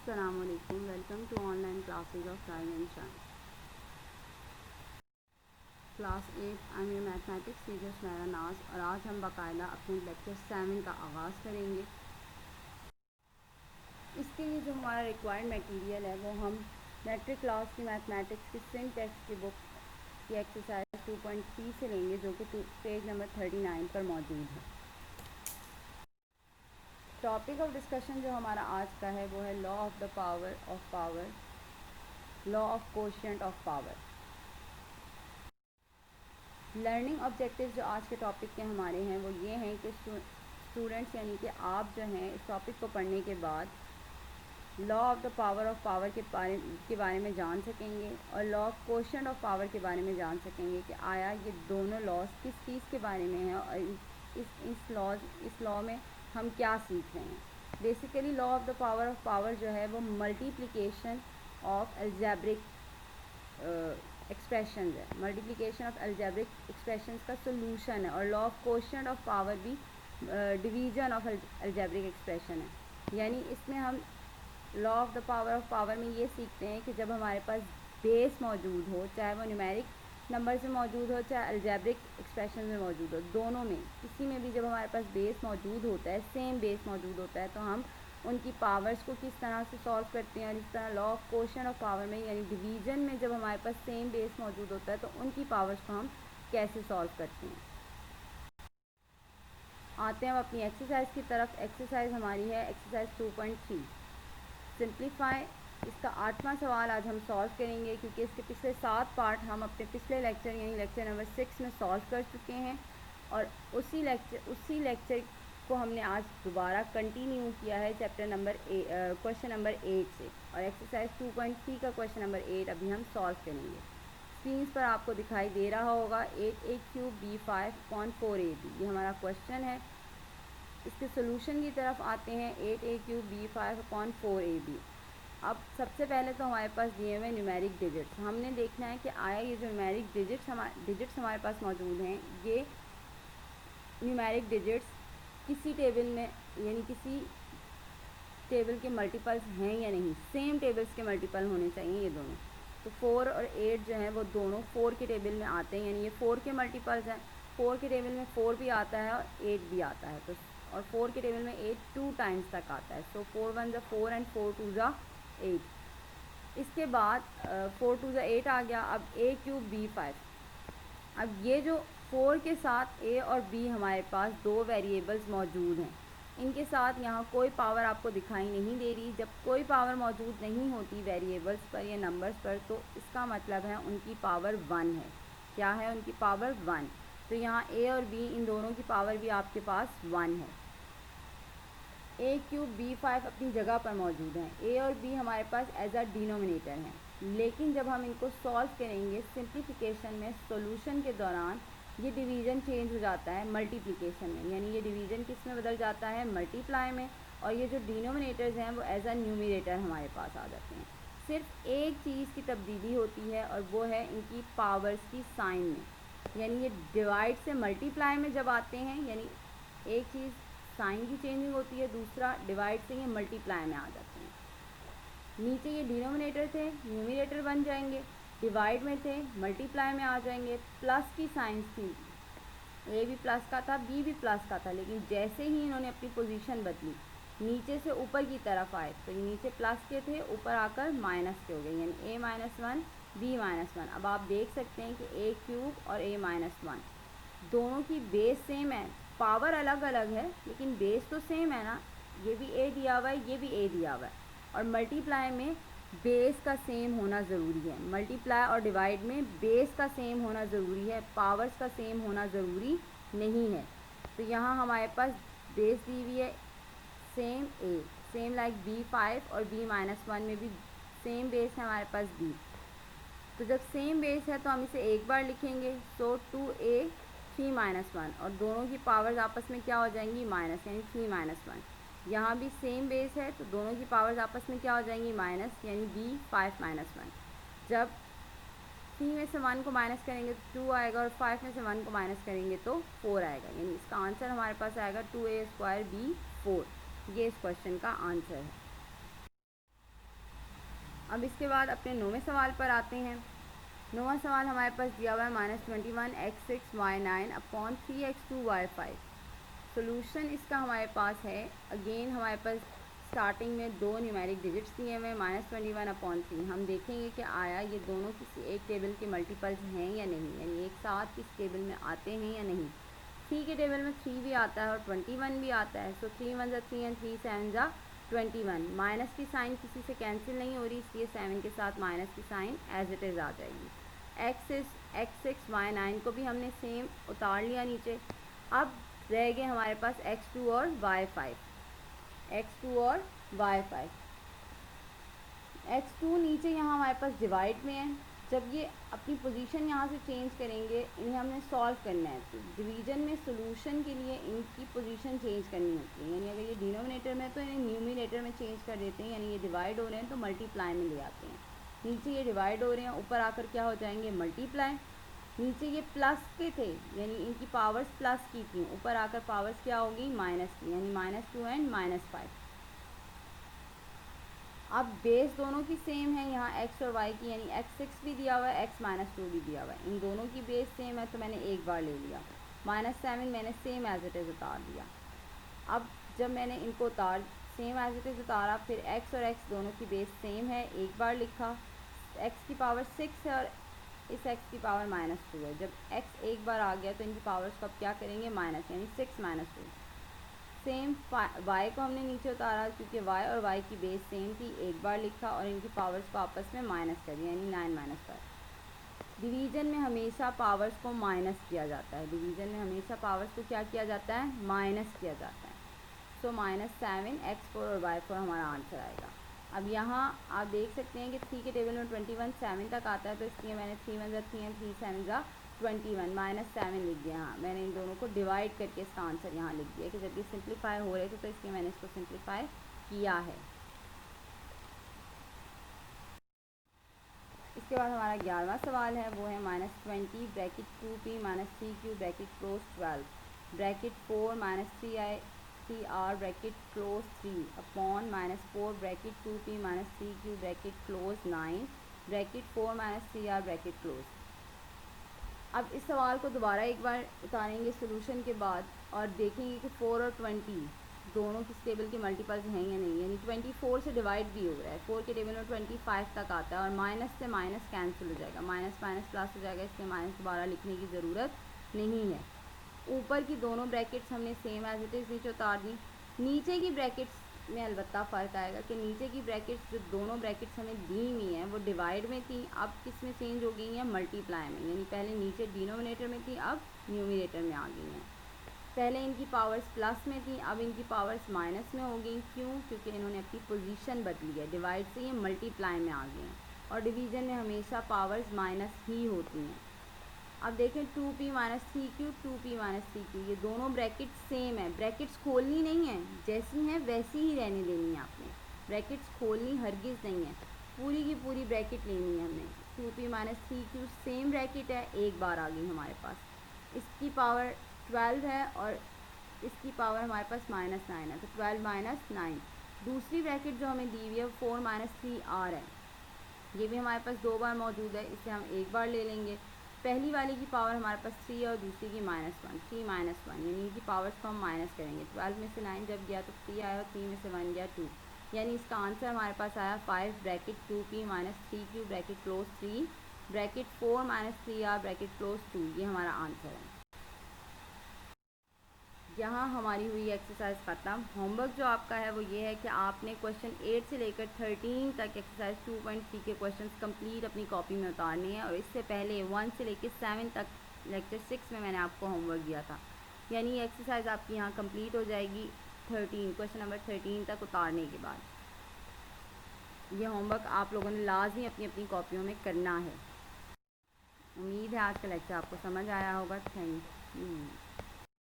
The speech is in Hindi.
अस्सलामुअलैकुम। Welcome to online classes of Raim and Shan. Class 8 I am your mathematics teacher मेरा नाज, और आज हम बाकायदा अपने लेक्चर 7 का आगाज़ करेंगे। इसके लिए जो हमारा रिक्वायर्ड मटेरियल है वो हम मैट्रिक क्लास की मैथमेटिक्स की सिंक टेक्स्ट की बुक की एक्सरसाइज 2.3 से लेंगे, जो कि पेज नंबर 39 पर मौजूद है। टॉपिक ऑफ डिस्कशन जो हमारा आज का है वो है law of the power of power, law of quotient of power. Learning objective जो आज के टॉपिक के हमारे हैं वो ये हैं कि स्टूडेंट्स यानी कि आप जो हैं इस टॉपिक को पढ़ने के बाद law of the power of power के बारे में जान सकेंगे और law of quotient of power के बारे में जान सकेंगे कि आया ये दोनों लॉज किस चीज़ के बारे में है और इस लॉ में हम क्या सीख रहे हैं। Basically law of the power of power जो है वो मल्टीप्लिकेशन ऑफ अलजेब्रिक एक्सप्रेशन है, मल्टीप्लिकेशन ऑफ अलजेब्रिक एक्सप्रेशंस का सोल्यूशन है। और law of quotient of power भी डिवीजन ऑफ अलजेब्रिक एक्सप्रेशन है। यानी इसमें हम law of the power of power में ये सीखते हैं कि जब हमारे पास बेस मौजूद हो, चाहे वो न्यूमेरिक नंबर से मौजूद हो चाहे अलजेब्रिक एक्सप्रेशन में मौजूद हो, दोनों में किसी में भी जब हमारे पास बेस मौजूद होता है, सेम बेस मौजूद होता है, तो हम उनकी पावर्स को किस तरह से सॉल्व करते हैं। और इस तरह law of quotient of power में यानी डिवीजन में जब हमारे पास सेम बेस मौजूद होता है तो उनकी पावर्स को हम कैसे सॉल्व करते हैं। आते हैं हम अपनी एक्सरसाइज की तरफ। एक्सरसाइज हमारी है एक्सरसाइज 2.3 सिंप्लीफाई। इसका 8वां सवाल आज हम सॉल्व करेंगे, क्योंकि इसके पिछले 7 पार्ट हम अपने पिछले लेक्चर यानी लेक्चर नंबर 6 में सॉल्व कर चुके हैं और उसी लेक्चर को हमने आज दोबारा कंटिन्यू किया है चैप्टर नंबर क्वेश्चन नंबर 8 से। और एक्सरसाइज 2.3 का क्वेश्चन नंबर 8 अभी हम सॉल्व करेंगे। स्क्रीन पर आपको दिखाई दे रहा होगा 8a³ b5/4ab, ये हमारा क्वेश्चन है। इसके सोल्यूशन की तरफ आते हैं। 8a³ b5/4ab। अब सबसे पहले तो हमारे पास दिए हुए न्यूमेरिक डिजिट्स हमने देखना है कि आया ये जो न्यूमेरिक डिजिट्स हमारे पास मौजूद हैं, ये न्यूमेरिक डिजिट्स किसी टेबल में यानी किसी टेबल के मल्टीपल्स हैं या नहीं। सेम टेबल्स के मल्टीपल होने चाहिए ये दोनों। तो 4 और 8 जो हैं वो दोनों 4 के टेबल में आते हैं, यानी ये 4 के मल्टीपल्स हैं। 4 के टेबल में 4 भी आता है और 8 भी आता है, तो और 4 के टेबल में 8 2 टाइम्स तक आता है। सो 4 1 ज़ा 4 एंड 4 2 ज़ा 8। इसके बाद 4 2 ज़ा 8 आ गया। अब a³ b5। अब ये जो 4 के साथ a और b हमारे पास दो वेरिएबल्स मौजूद हैं, इनके साथ यहाँ कोई पावर आपको दिखाई नहीं दे रही। जब कोई पावर मौजूद नहीं होती वेरिएबल्स पर या नंबर्स पर, तो इसका मतलब है उनकी पावर 1 है। क्या है? उनकी पावर 1। तो यहाँ a और b इन दोनों की पावर भी आपके पास 1 है। a³ b5 अपनी जगह पर मौजूद हैं। a और b हमारे पास एज अ डिनोमिनेटर हैं, लेकिन जब हम इनको सॉल्व करेंगे सिंप्लीफिकेशन में, सॉल्यूशन के दौरान ये डिवीज़न चेंज हो जाता है मल्टीप्लिकेशन में, यानी ये डिवीज़न किस में बदल जाता है? मल्टीप्लाई में। और ये जो डिनोमिनेटर्स हैं वो एज अ न्यूमिनेटर हमारे पास आ जाते हैं। सिर्फ एक चीज़ की तब्दीली होती है और वो है इनकी पावर्स की साइन में। यानी ये डिवाइड से मल्टीप्लाई में जब आते हैं, यानी एक चीज़ साइन की चेंजिंग होती है, दूसरा डिवाइड से ये मल्टीप्लाई में आ जाते हैं। नीचे ये डिनोमिनेटर थे, न्यूमिनेटर बन जाएंगे। डिवाइड में थे, मल्टीप्लाई में आ जाएंगे। प्लस की साइंस थी, ए भी प्लस का था, बी भी प्लस का था, लेकिन जैसे ही इन्होंने अपनी पोजीशन बदली, नीचे से ऊपर की तरफ आए, तो ये नीचे प्लस के थे, ऊपर आकर माइनस के हो गए, यानी a-1 b-1। अब आप देख सकते हैं कि a³ और a-1 दोनों की बेस सेम है, पावर अलग अलग है लेकिन बेस तो सेम है ना। ये भी a दिया हुआ है, ये भी a दिया हुआ है। और मल्टीप्लाई में बेस का सेम होना ज़रूरी है। मल्टीप्लाई और डिवाइड में बेस का सेम होना ज़रूरी है, पावर्स का सेम होना ज़रूरी नहीं है। तो यहाँ हमारे पास बेस दी हुई है same a, same like b5, और b-1 में भी सेम बेस है हमारे पास b। तो जब सेम बेस है तो हम इसे एक बार लिखेंगे। सो 2a 3-1, और दोनों की पावर्स आपस में क्या हो जाएंगी? माइनस, यानी 3-1। यहाँ भी सेम बेस है तो दोनों की पावर्स आपस में क्या हो जाएंगी? माइनस, यानी b 5-1। जब 3 में से 1 को माइनस करेंगे तो 2 आएगा, और 5 में से 1 को माइनस करेंगे तो 4 आएगा, यानी इसका आंसर हमारे पास आएगा 2a² b 4। ये इस क्वेश्चन का आंसर है। अब इसके बाद अपने 9वें सवाल पर आते हैं। 9वां सवाल हमारे पास दिया हुआ है -21x6y9/3x2y5। सोल्यूशन इसका हमारे पास है, अगेन हमारे पास स्टार्टिंग में दो न्यूमेरिक डिजिट्स दिए हुए हैं -21/3। हम देखेंगे कि आया ये दोनों किसी एक टेबल के मल्टीपल्स हैं या नहीं, यानी एक साथ किस टेबल में आते हैं या नहीं। 3 के टेबल में 3 भी आता है और 21 भी आता है। सो 3 1 3 एंड 3 7 21। माइनस की साइन किसी से कैंसिल नहीं हो रही, इसलिए 7 के साथ माइनस की साइन एज इट इज़ आ जाएगी। x6 y9 को भी हमने सेम उतार लिया नीचे। अब रह गए हमारे पास x2 और y5। x2 नीचे यहाँ हमारे पास डिवाइड में है। जब ये अपनी पोजीशन यहाँ से चेंज करेंगे, इन्हें हमने सॉल्व करना है। तो डिवीज़न में सोल्यूशन के लिए इनकी पोजीशन चेंज करनी होती है, यानी अगर ये डिनोमिनेटर में तो इन्हें न्यूमिनेटर में चेंज कर देते हैं, यानी ये डिवाइड हो रहे हैं तो मल्टीप्लाई में ले आते हैं। नीचे ये डिवाइड हो रहे हैं, ऊपर आकर क्या हो जाएंगे मल्टीप्लाई। नीचे ये प्लस के थे, यानी इनकी पावर्स प्लस की थी, ऊपर आकर पावर्स क्या होगी माइनस की, यानी -2 एंड -5। अब बेस दोनों की सेम है यहाँ x और y की, यानी x6 भी दिया हुआ है, x -2 भी दिया हुआ है। इन दोनों की बेस सेम है तो मैंने एक बार ले लिया। -7 मैंने सेम एज इट इज़ उतार दिया। अब जब मैंने इनको सेम एज इट इज़ उतारा, फिर x और x दोनों की बेस सेम है, एक बार लिखा। x की पावर 6 है और इस x की पावर -2 है। जब x एक बार आ गया तो इनकी पावर्स को अब क्या करेंगे माइनस, यानी 6 -2। सेम y को हमने नीचे उतारा क्योंकि y और y की बेस सेम थी, एक बार लिखा और इनकी पावर्स को आपस में माइनस कर दिया, यानी 9 - 5। डिवीज़न में हमेशा पावर्स को माइनस किया जाता है, डिवीज़न में हमेशा पावर्स को क्या किया जाता है माइनस किया जाता है। सो -7 x4 और y4 हमारा आंसर आएगा। अब यहाँ आप देख सकते हैं कि 3 के टेबल में 21 7 तक आता है, तो इसलिए मैंने 3 1 3 एंड 3 7 21 -7 लिख दिया। हाँ, मैंने इन दोनों को डिवाइड करके इसका आंसर यहाँ लिख दिया कि जब ये सिंप्लीफाई हो रहे थे तो इसलिए मैंने इसको सिंप्लीफाई किया है। इसके बाद हमारा 11वां सवाल है, वो है -20 bracket 2p -3q bracket close 12 bracket 4 -3r bracket close 3 upon -4 bracket 2p -3q bracket close 9 bracket 4 -3r bracket close. अब इस सवाल को दोबारा एक बार उतारेंगे सोल्यूशन के बाद और देखेंगे कि 4 और 20 दोनों किस टेबल के मल्टीपल्स हैं या नहीं, यानी 24 से डिवाइड भी हो रहा है। 4 के टेबल में 25 तक आता है और माइनस से माइनस कैंसिल हो जाएगा, माइनस प्लस हो जाएगा, इसलिए माइनस दोबारा लिखने की ज़रूरत नहीं है। ऊपर की दोनों ब्रैकेट्स हमने सेम एज इट इज़ नीचे उतार दी। नीचे की ब्रैकेट्स में अलबत्ता फ़र्क आएगा कि नीचे की ब्रैकेट्स जो दोनों ब्रैकेट्स हमें दी हुई हैं वो डिवाइड में थी, अब किस में चेंज हो गई हैं मल्टीप्लाई में, यानी पहले नीचे डिनोमिनेटर में थी, अब न्यूमिनेटर में आ गई हैं। पहले इनकी पावर्स प्लस में थी, अब इनकी पावर्स माइनस में हो गई। क्यों? क्योंकि इन्होंने अपनी पोजीशन बदली है, डिवाइड से ये मल्टीप्लाई में आ गए हैं और डिवीज़न में हमेशा पावर्स माइनस ही होती हैं। अब देखें 2p -3q 2p -3q, ये दोनों ब्रैकेट्स सेम है, ब्रैकेट्स खोलनी नहीं है, जैसी हैं वैसी ही रहने देनी है आपने, ब्रैकेट्स खोलनी हरगिज़ नहीं है, पूरी की पूरी ब्रैकेट लेनी है हमने। 2p -3q सेम ब्रैकेट है, एक बार आ गई हमारे पास। इसकी पावर 12 है और इसकी पावर हमारे पास -9 है, तो 12 - 9। दूसरी ब्रैकेट जो हमें दी हुई है 4 -3r है, ये भी हमारे पास दो बार मौजूद है, इसे हम एक बार ले लेंगे। पहली वाली की पावर हमारे पास 3 है और दूसरी की -1, 3 - 1, यानी इनकी पावर्स को हम माइनस करेंगे। 12 में से 9 जब गया तो 3 आया और 3 में से 1 गया 2, यानी इसका आंसर हमारे पास आया 5 bracket 2p -3q bracket close 3 bracket 4 -3r bracket close 2, ये हमारा आंसर है। यहाँ हमारी हुई एक्सरसाइज ख़त्म। होमवर्क जो आपका है वो ये है कि आपने क्वेश्चन 8 से लेकर 13 तक एक्सरसाइज 2.3 के क्वेश्चंस कंप्लीट अपनी कॉपी में उतारने हैं, और इससे पहले 1 से लेकर 7 तक लेक्चर 6 में मैंने आपको होमवर्क दिया था, यानी ये एक्सरसाइज आपकी यहाँ कंप्लीट हो जाएगी 13 क्वेश्चन नंबर 13 तक उतारने के बाद। ये होमवर्क आप लोगों ने लाजमी अपनी अपनी कॉपियों में करना है। उम्मीद है आज का लेक्चर आपको समझ आया होगा। Thank you.